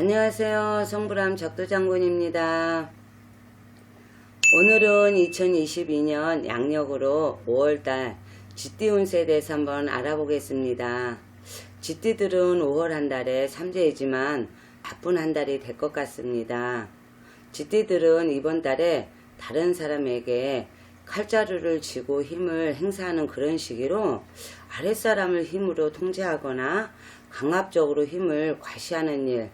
안녕하세요. 성불암 적도장군입니다. 오늘은 2022년 양력으로 5월달 쥐띠 운세에 대해서 한번 알아보겠습니다. 쥐띠들은 5월 한 달에 삼재이지만 바쁜 한 달이 될 것 같습니다. 쥐띠들은 이번 달에 다른 사람에게 칼자루를 쥐고 힘을 행사하는 그런 시기로 아랫사람을 힘으로 통제하거나 강압적으로 힘을 과시하는 일,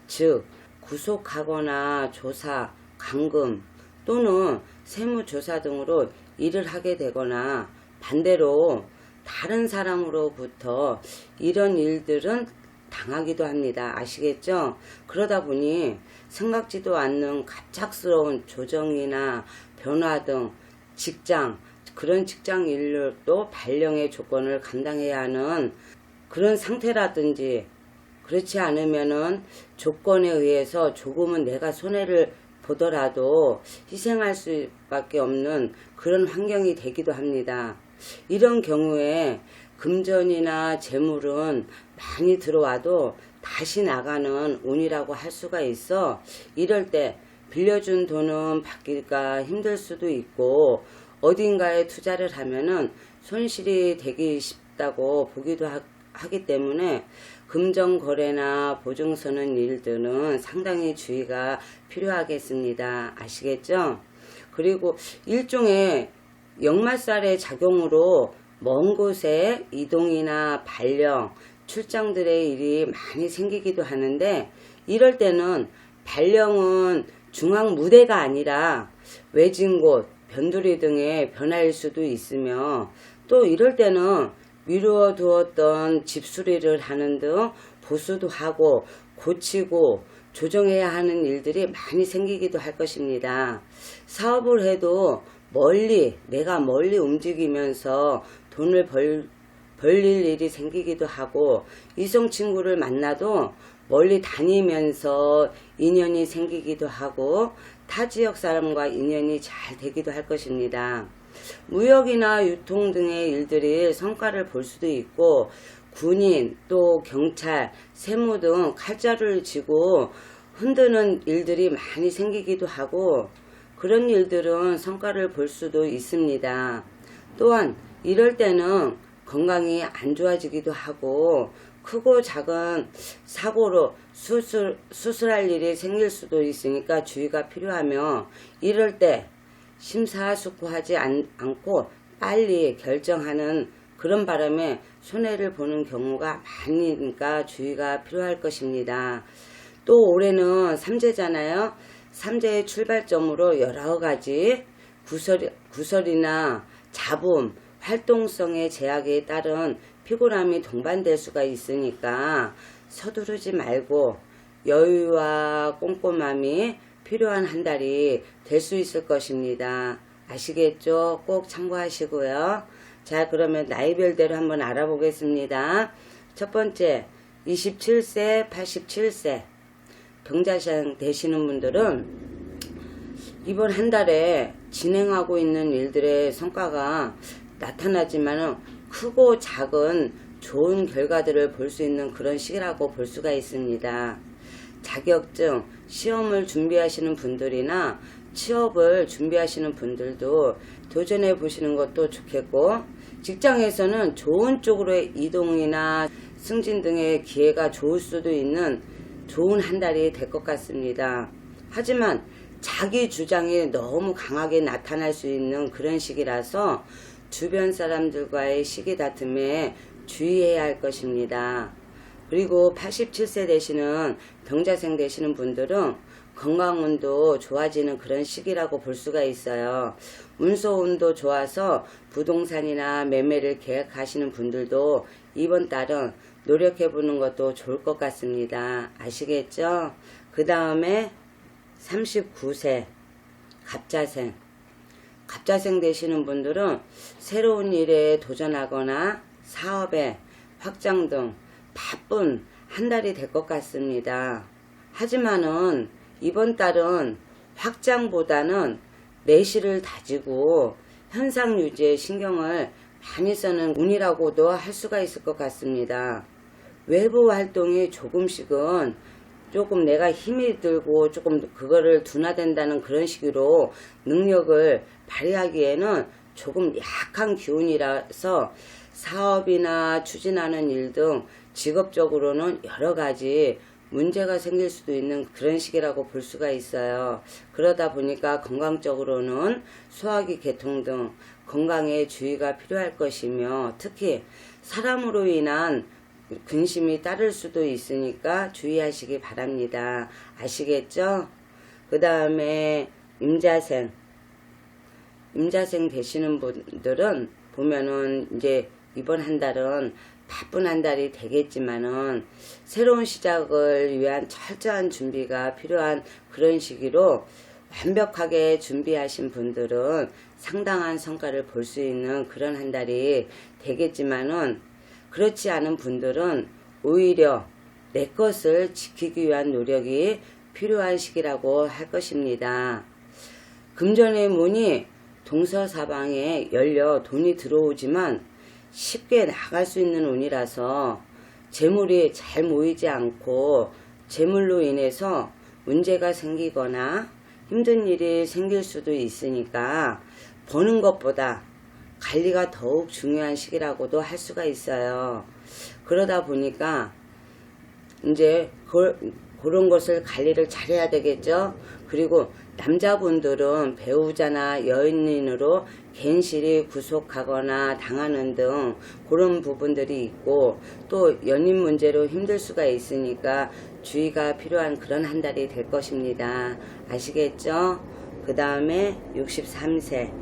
즉 구속하거나 조사, 감금 또는 세무조사 등으로 일을 하게 되거나 반대로 다른 사람으로부터 이런 일들은 당하기도 합니다. 아시겠죠? 그러다 보니 생각지도 않는 갑작스러운 조정이나 변화 등 직장, 그런 직장 일도 발령의 조건을 감당해야 하는 그런 상태라든지, 그렇지 않으면은 조건에 의해서 조금은 내가 손해를 보더라도 희생할 수밖에 없는 그런 환경이 되기도 합니다. 이런 경우에 금전이나 재물은 많이 들어와도 다시 나가는 운이라고 할 수가 있어, 이럴 때 빌려준 돈은 받기가 힘들 수도 있고 어딘가에 투자를 하면은 손실이 되기 쉽다고 보기도 하기 때문에 금전거래나 보증 서는 일들은 상당히 주의가 필요하겠습니다. 아시겠죠? 그리고 일종의 역마살의 작용으로 먼 곳에 이동이나 발령, 출장들의 일이 많이 생기기도 하는데, 이럴 때는 발령은 중앙 무대가 아니라 외진 곳, 변두리 등의 변화일 수도 있으며, 또 이럴 때는 미루어 두었던 집수리를 하는 등 보수도 하고 고치고 조정해야 하는 일들이 많이 생기기도 할 것입니다. 사업을 해도 내가 멀리 움직이면서 돈을 벌릴 일이 생기기도 하고, 이성 친구를 만나도 멀리 다니면서 인연이 생기기도 하고 타 지역 사람과 인연이 잘 되기도 할 것입니다. 무역이나 유통 등의 일들이 성과를 볼 수도 있고, 군인 또 경찰, 세무 등 칼자루를 쥐고 흔드는 일들이 많이 생기기도 하고, 그런 일들은 성과를 볼 수도 있습니다. 또한 이럴 때는 건강이 안 좋아지기도 하고 크고 작은 사고로 수술할 일이 생길 수도 있으니까 주의가 필요하며, 이럴 때 심사숙고하지 않고 빨리 결정하는 그런 바람에 손해를 보는 경우가 많으니까 주의가 필요할 것입니다. 또 올해는 삼재잖아요. 삼재의 출발점으로 여러 가지 구설이나 잡음, 활동성의 제약에 따른 피곤함이 동반될 수가 있으니까 서두르지 말고 여유와 꼼꼼함이 필요한 한 달이 될 수 있을 것입니다. 아시겠죠? 꼭 참고하시고요. 자, 그러면 나이별대로 한번 알아보겠습니다. 첫 번째, 27세, 87세 병자생 되시는 분들은 이번 한 달에 진행하고 있는 일들의 성과가 나타나지만 크고 작은 좋은 결과들을 볼 수 있는 그런 시기라고 볼 수가 있습니다. 자격증, 시험을 준비하시는 분들이나 취업을 준비하시는 분들도 도전해 보시는 것도 좋겠고, 직장에서는 좋은 쪽으로 이동이나 승진 등의 기회가 좋을 수도 있는 좋은 한 달이 될 것 같습니다. 하지만 자기 주장이 너무 강하게 나타날 수 있는 그런 시기라서 주변 사람들과의 시기 다툼에 주의해야 할 것입니다. 그리고 87세 되시는 병자생 되시는 분들은 건강운도 좋아지는 그런 시기라고 볼 수가 있어요. 운소운도 좋아서 부동산이나 매매를 계획하시는 분들도 이번 달은 노력해 보는 것도 좋을 것 같습니다. 아시겠죠? 그 다음에 39세 갑자생 되시는 분들은 새로운 일에 도전하거나 사업의 확장 등 바쁜 한 달이 될 것 같습니다. 하지만은 이번 달은 확장보다는 내실을 다지고 현상 유지에 신경을 많이 쓰는 운이라고도 할 수가 있을 것 같습니다. 외부 활동이 조금씩은 조금 내가 힘이 들고 조금 그거를 둔화된다는 그런 식으로 능력을 발휘하기에는 조금 약한 기운이라서 사업이나 추진하는 일 등 직업적으로는 여러 가지 문제가 생길 수도 있는 그런 시기라고 볼 수가 있어요. 그러다 보니까 건강적으로는 소화기 개통 등 건강에 주의가 필요할 것이며, 특히 사람으로 인한 근심이 따를 수도 있으니까 주의하시기 바랍니다. 아시겠죠? 그 다음에 임자생 되시는 분들은 보면은 이제 이번 한 달은 바쁜 한 달이 되겠지만은 새로운 시작을 위한 철저한 준비가 필요한 그런 시기로 완벽하게 준비하신 분들은 상당한 성과를 볼 수 있는 그런 한 달이 되겠지만은, 그렇지 않은 분들은 오히려 내 것을 지키기 위한 노력이 필요한 시기라고 할 것입니다. 금전의 문이 동서사방에 열려 돈이 들어오지만 쉽게 나갈 수 있는 운이라서 재물이 잘 모이지 않고 재물로 인해서 문제가 생기거나 힘든 일이 생길 수도 있으니까 버는 것보다 관리가 더욱 중요한 시기라고도 할 수가 있어요. 그러다 보니까 이제 그런 것을 관리를 잘해야 되겠죠. 그리고 남자분들은 배우자나 여인으로 괜시리 구속하거나 당하는 등 그런 부분들이 있고, 또 연인 문제로 힘들 수가 있으니까 주의가 필요한 그런 한 달이 될 것입니다. 아시겠죠? 그 다음에 63세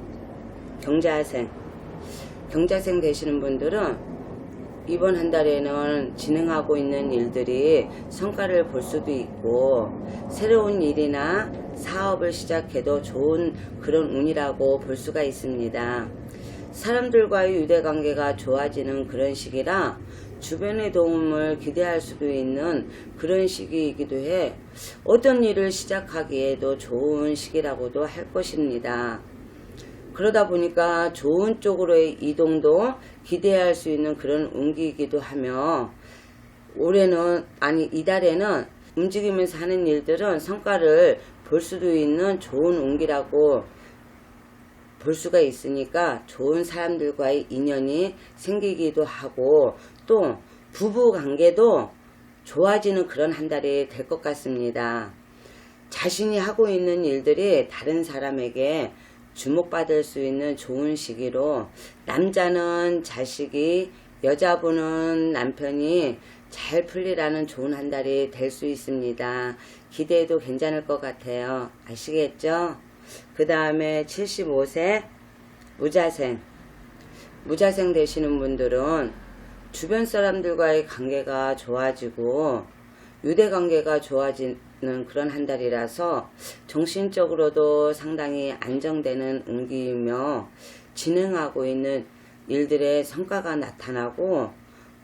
경자생 되시는 분들은 이번 한 달에는 진행하고 있는 일들이 성과를 볼 수도 있고, 새로운 일이나 사업을 시작해도 좋은 그런 운이라고 볼 수가 있습니다. 사람들과의 유대관계가 좋아지는 그런 시기라 주변의 도움을 기대할 수도 있는 그런 시기이기도 해 어떤 일을 시작하기에도 좋은 시기라고도 할 것입니다. 그러다 보니까 좋은 쪽으로의 이동도 기대할 수 있는 그런 운기이기도 하며, 이달에는 움직이면서 하는 일들은 성과를 볼 수도 있는 좋은 운기라고 볼 수가 있으니까 좋은 사람들과의 인연이 생기기도 하고, 또 부부 관계도 좋아지는 그런 한 달이 될 것 같습니다. 자신이 하고 있는 일들이 다른 사람에게 주목받을 수 있는 좋은 시기로, 남자는 자식이, 여자분은 남편이 잘 풀리라는 좋은 한 달이 될 수 있습니다. 기대해도 괜찮을 것 같아요. 아시겠죠? 그 다음에 75세 무자생 되시는 분들은 주변 사람들과의 관계가 좋아지고 유대관계가 좋아지는 그런 한 달이라서 정신적으로도 상당히 안정되는 운기이며, 진행하고 있는 일들의 성과가 나타나고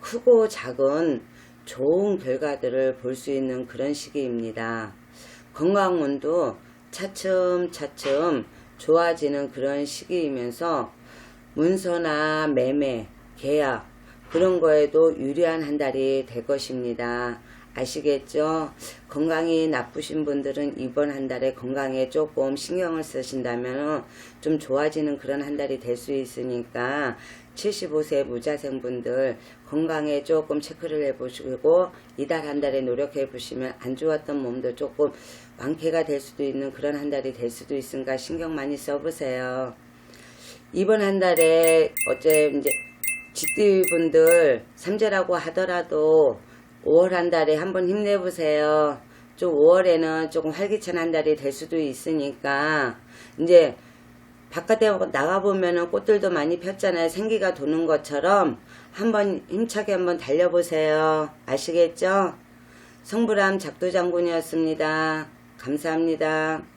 크고 작은 좋은 결과들을 볼 수 있는 그런 시기입니다. 건강운도 차츰차츰 좋아지는 그런 시기이면서 문서나 매매, 계약 그런 거에도 유리한 한 달이 될 것입니다. 아시겠죠? 건강이 나쁘신 분들은 이번 한 달에 건강에 조금 신경을 쓰신다면 좀 좋아지는 그런 한 달이 될 수 있으니까 75세 무자생분들 건강에 조금 체크를 해보시고 이달 한 달에 노력해 보시면 안 좋았던 몸도 조금 완쾌가 될 수도 있는 그런 한 달이 될 수도 있으니까 신경 많이 써보세요. 이번 한 달에 어째 이제 쥐띠분들 삼재라고 하더라도 5월 한 달에 한번 힘내보세요. 좀 5월에는 조금 활기찬 한 달이 될 수도 있으니까, 이제 바깥에 나가보면은 꽃들도 많이 폈잖아요. 생기가 도는 것처럼 한번 힘차게 한번 달려보세요. 아시겠죠? 성불암 작두장군이었습니다. 감사합니다.